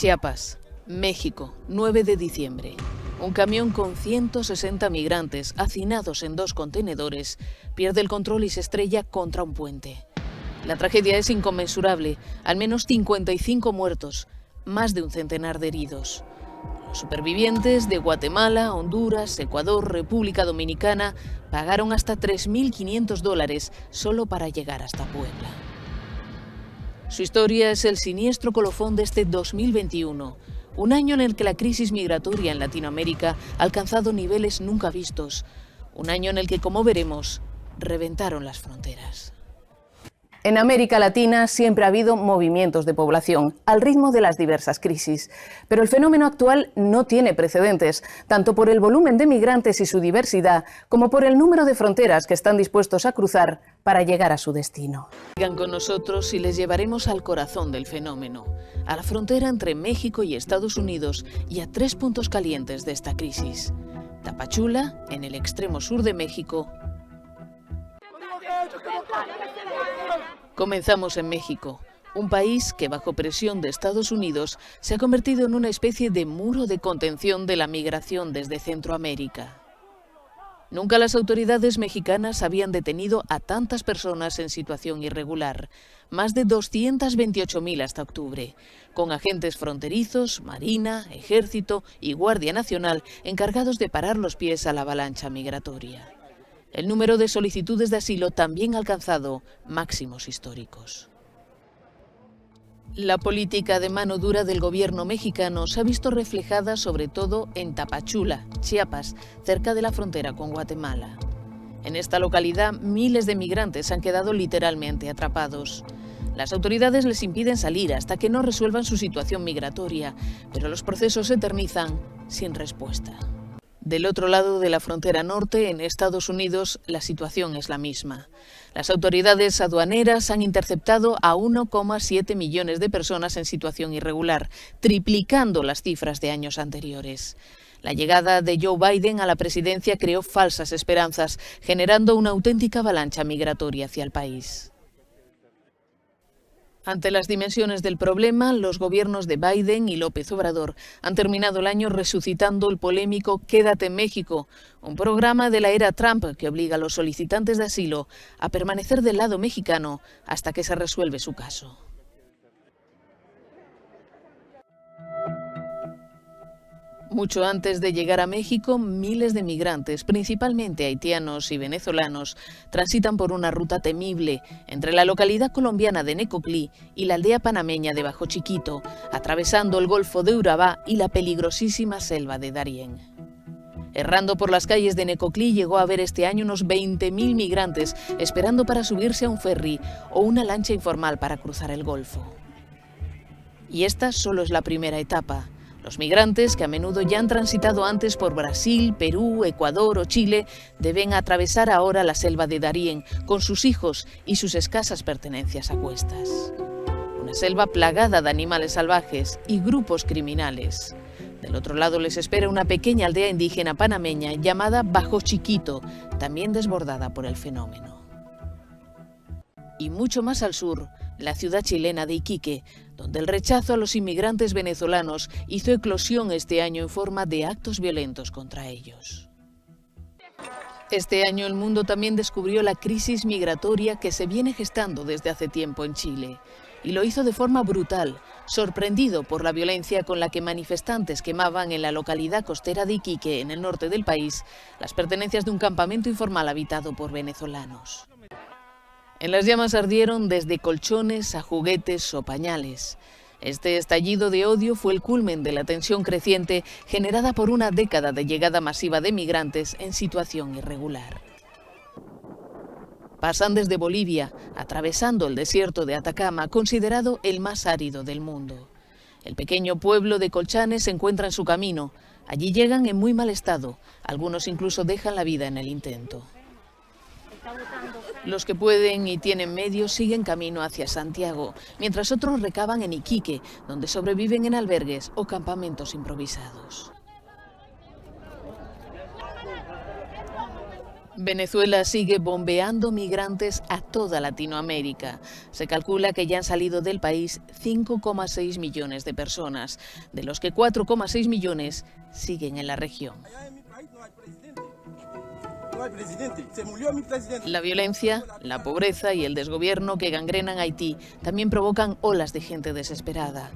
Chiapas, México, 9 de diciembre. Un camión con 160 migrantes hacinados en 2 contenedores pierde el control y se estrella contra un puente. La tragedia es inconmensurable, al menos 55 muertos, más de un centenar de heridos. Los supervivientes de Guatemala, Honduras, Ecuador, República Dominicana pagaron hasta $3.500 solo para llegar hasta Puebla. Su historia es el siniestro colofón de este 2021, un año en el que la crisis migratoria en Latinoamérica ha alcanzado niveles nunca vistos, un año en el que, como veremos, reventaron las fronteras. En América Latina siempre ha habido movimientos de población, al ritmo de las diversas crisis. Pero el fenómeno actual no tiene precedentes, tanto por el volumen de migrantes y su diversidad, como por el número de fronteras que están dispuestos a cruzar para llegar a su destino. Sigan con nosotros y les llevaremos al corazón del fenómeno, a la frontera entre México y Estados Unidos y a 3 puntos calientes de esta crisis. Tapachula, en el extremo sur de México. Comenzamos en México, un país que bajo presión de Estados Unidos se ha convertido en una especie de muro de contención de la migración desde Centroamérica. Nunca las autoridades mexicanas habían detenido a tantas personas en situación irregular, más de 228.000 hasta octubre, con agentes fronterizos, Marina, Ejército y Guardia Nacional encargados de parar los pies a la avalancha migratoria. El número de solicitudes de asilo también ha alcanzado máximos históricos. La política de mano dura del gobierno mexicano se ha visto reflejada sobre todo en Tapachula, Chiapas, cerca de la frontera con Guatemala. En esta localidad, miles de migrantes han quedado literalmente atrapados. Las autoridades les impiden salir hasta que no resuelvan su situación migratoria, pero los procesos se eternizan sin respuesta. Del otro lado de la frontera norte, en Estados Unidos, la situación es la misma. Las autoridades aduaneras han interceptado a 1,7 millones de personas en situación irregular, triplicando las cifras de años anteriores. La llegada de Joe Biden a la presidencia creó falsas esperanzas, generando una auténtica avalancha migratoria hacia el país. Ante las dimensiones del problema, los gobiernos de Biden y López Obrador han terminado el año resucitando el polémico Quédate en México, un programa de la era Trump que obliga a los solicitantes de asilo a permanecer del lado mexicano hasta que se resuelve su caso. Mucho antes de llegar a México, miles de migrantes, principalmente haitianos y venezolanos, transitan por una ruta temible entre la localidad colombiana de Necoclí y la aldea panameña de Bajo Chiquito, atravesando el Golfo de Urabá y la peligrosísima selva de Darién. Errando por las calles de Necoclí llegó a haber este año unos 20.000 migrantes esperando para subirse a un ferry o una lancha informal para cruzar el Golfo. Y esta solo es la primera etapa. Los migrantes, que a menudo ya han transitado antes por Brasil, Perú, Ecuador o Chile, deben atravesar ahora la selva de Darién con sus hijos y sus escasas pertenencias a cuestas. Una selva plagada de animales salvajes y grupos criminales. Del otro lado les espera una pequeña aldea indígena panameña llamada Bajo Chiquito, también desbordada por el fenómeno. Y mucho más al sur, la ciudad chilena de Iquique, donde el rechazo a los inmigrantes venezolanos hizo eclosión este año en forma de actos violentos contra ellos. Este año el mundo también descubrió la crisis migratoria que se viene gestando desde hace tiempo en Chile, y lo hizo de forma brutal, sorprendido por la violencia con la que manifestantes quemaban en la localidad costera de Iquique, en el norte del país, las pertenencias de un campamento informal habitado por venezolanos. En las llamas ardieron desde colchones a juguetes o pañales. Este estallido de odio fue el culmen de la tensión creciente generada por una década de llegada masiva de migrantes en situación irregular. Pasan desde Bolivia, atravesando el desierto de Atacama, considerado el más árido del mundo. El pequeño pueblo de Colchanes se encuentra en su camino. Allí llegan en muy mal estado. Algunos incluso dejan la vida en el intento. Los que pueden y tienen medios siguen camino hacia Santiago, mientras otros recaban en Iquique, donde sobreviven en albergues o campamentos improvisados. Venezuela sigue bombeando migrantes a toda Latinoamérica. Se calcula que ya han salido del país 5,6 millones de personas, de los que 4,6 millones siguen en la región. La violencia, la pobreza y el desgobierno que gangrenan Haití también provocan olas de gente desesperada.